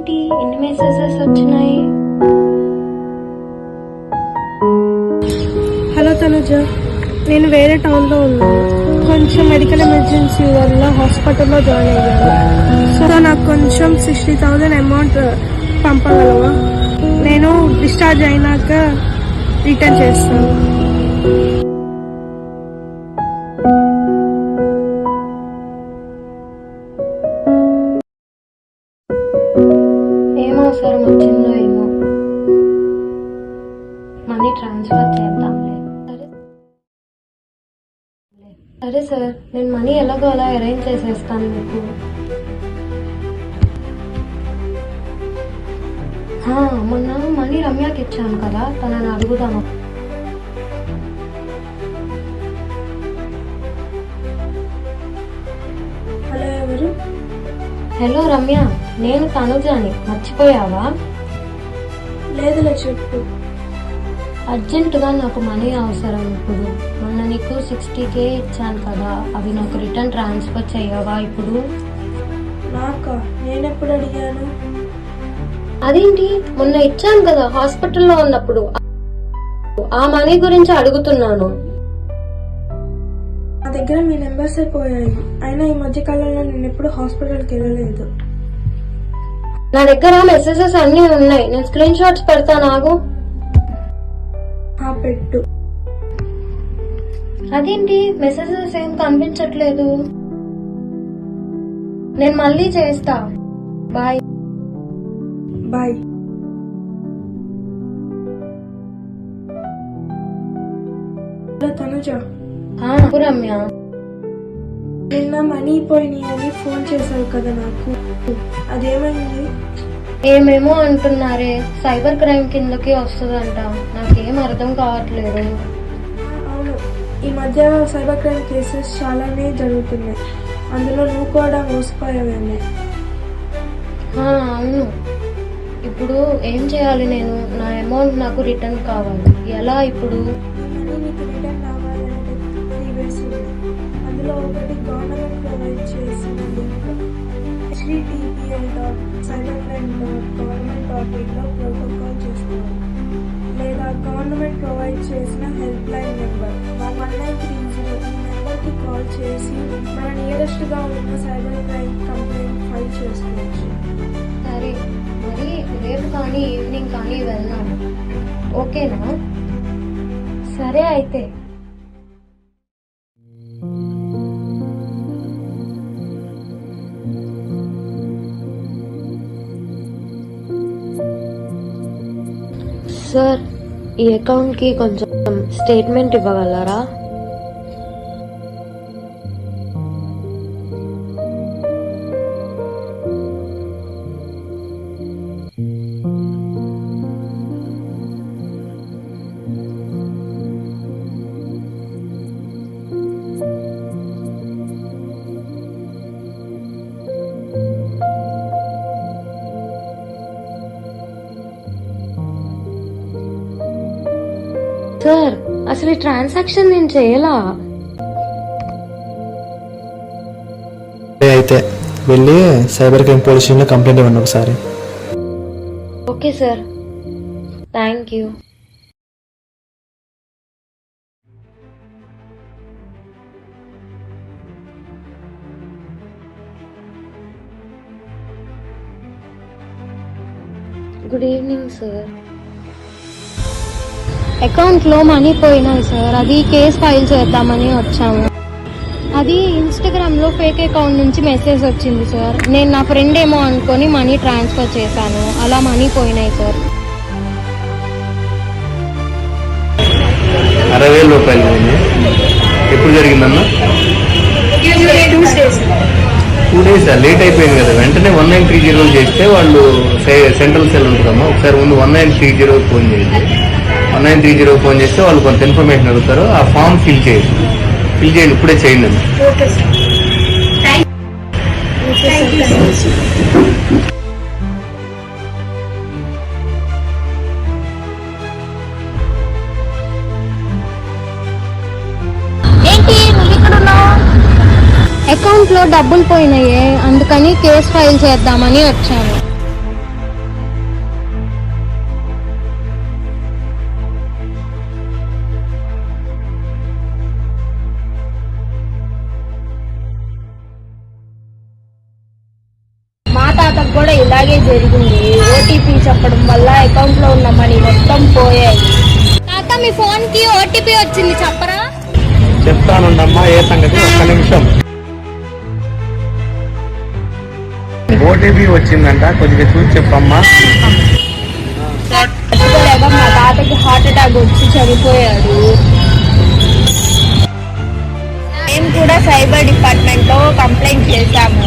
ఏంటి ఇన్ని మెసేజెస్ వచ్చినాయి? హలో తనుజ, నేను వేరే టౌన్లో ఉన్నాను. కొంచెం మెడికల్ ఎమర్జెన్సీ వల్ల హాస్పిటల్లో జాయిన్ అయ్యాను. సో నాకు కొంచెం 60,000 అమౌంట్ పంపగలవా? నేను డిశ్చార్జ్ అయినాక రిటర్న్ చేస్తాను. ఏం అవసరం వచ్చిందో ఏమో, మనీ ట్రాన్స్ఫర్ చేద్దాంలే. సరే సార్, నేను మనీ ఎలాగో అలా అరేంజ్ చేసేస్తాను మీకు. మొన్న మనీ రమ్యకి ఇచ్చాను కదా, తనని అడుగుదాము. హలో, ఎవరు? హలో రమ్య, నేను తనుజాని, మర్చిపోయావా? లేదులే, చెప్పు. అర్జెంటుగా నాకు మనీ అవసరం ఇప్పుడు. మొన్న నీకు 60K ఇచ్చాను కదా, అవి నాకు రిటర్న్ ట్రాన్స్ఫర్ చేయవా ఇప్పుడు? నాకా? నేనెప్పుడు అడిగాను? అదేంటి, మొన్న ఇచ్చాను కదా హాస్పిటల్లో ఉన్నప్పుడు, ఆ మనీ గురించి అడుగుతున్నాను. నా దగ్గర మీ నెంబర్స్ అయిపోయాయి. అయినా ఈ మధ్య కాలంలో నేను ఎప్పుడు హాస్పిటల్కి వెళ్ళలేదు. నా దగ్గర మెసేజెస్ అన్ని ఉన్నాయి, నేను స్క్రీన్ షాట్స్ పెడతాను, ఆగు. పెట్టు. అదేంటి మెసేజెస్ ఏం కనిపించట్లేదు? నేను మళ్ళీ చేస్తా. Bye bye. తనుజ, రమ్య, నిన్న మనీ పోయినాయి అని ఫోన్ చేశావు కదా నాకు, అదేమైంది? ఏమేమో అంటున్నారే, సైబర్ క్రైమ్ కిందకి వస్తుందంట. నాకేం అర్థం కావట్లేదు. అవును, ఈ మధ్య సైబర్ క్రైమ్ కేసెస్ చాలానే జరుగుతున్నాయి. అందులో నువ్వు కూడా మోసపోయావేమో. అవును, ఇప్పుడు ఏం చేయాలి నేను? నా అమౌంట్ నాకు రిటర్న్ కావాలి. ఎలా ఇప్పుడు? మనీ నీకు రిటర్న్ రావాలంటే 3 ways ఉన్నాయి. అందులో ఒకటి గవర్నమెంట్ ప్రొవైడ్ చేసిన లింక్ httpl.cybercrime.government.in ప్రోటోకాల్ చేసుకోవాలి. లేదా గవర్నమెంట్ ప్రొవైడ్ చేసిన హెల్ప్ లైన్ నెంబర్ 1930 ఈ నెంబర్కి కాల్ చేసి మన నియరెస్ట్గా ఉన్న సైబర్ క్రైమ్ కంప్లైంట్ ఫైల్ చేసుకోవచ్చు. సరే, మరి రేపు కానీ ఈవినింగ్ కానీ వెళ్దాము, ఓకేనా? సరే అయితే. సార్, ఈ అకౌంట్కి కొంచెం స్టేట్మెంట్ ఇవ్వగలరా? సార్, అసలు ఈ ట్రాన్సాక్షన్ నేను చేయలా. అయితే వెళ్ళి సైబర్ క్రైమ్ పోలీస్ స్టేషన్లో కంప్లైంట్ ఇవ్వండి ఒకసారి. Okay sir, thank you. Good evening sir. అకౌంట్లో మనీ పోయినాయి సార్, అది కేసు ఫైల్ చేద్దామని వచ్చాము. అది ఇన్స్టాగ్రామ్లో ఫేక్ అకౌంట్ నుంచి మెసేజ్ వచ్చింది సార్. నేను నా ఫ్రెండ్ ఏమో అనుకొని మనీ ట్రాన్స్ఫర్ చేశాను, అలా మనీ పోయినాయి సార్. 60,000 రూపాయలు పోయింది. ఎప్పుడు జరిగిందన్నా? 2 days లేట్ అయిపోయింది కదా. వెంటనే 1930 చేస్తే వాళ్ళు సెంట్రల్ సెల్ ఉంటుందమ్మా. ఒకసారి ముందు 1930 ఫోన్ చేయండి. 1930 ఫోన్ చేస్తే వాళ్ళు కొంత ఇన్ఫర్మేషన్ అడుగుతారు. ఆ ఫామ్ ఫిల్ చేయండి. ఇప్పుడే చేయండి అన్న. అకౌంట్లో డబ్బులు పోయినాయే, అందుకని కేసు ఫైల్ చేద్దామని వచ్చాను. తాతకు కూడా ఇలాగే జరిగింది. ఓటీపీ చెప్పడం వల్ల అకౌంట్ లో ఉన్న మనీ మొత్తం పోయాయి. తాత మీ ఫోన్ కి ఓటీపీ వచ్చింది చెప్పరా? చెప్తానుండమ్మా ఏ సంగతి, ఒక్క నిమిషం. ఓటీపీ వచ్చిందంట, కొద్దిగా చూసి చెప్పమ్మా. తట్టుకోలేక మా తాతకి హార్ట్ అటాక్ వచ్చి చనిపోయాడు. మేము కూడా సైబర్ డిపార్ట్మెంట్ లో కంప్లైంట్ చేశాము.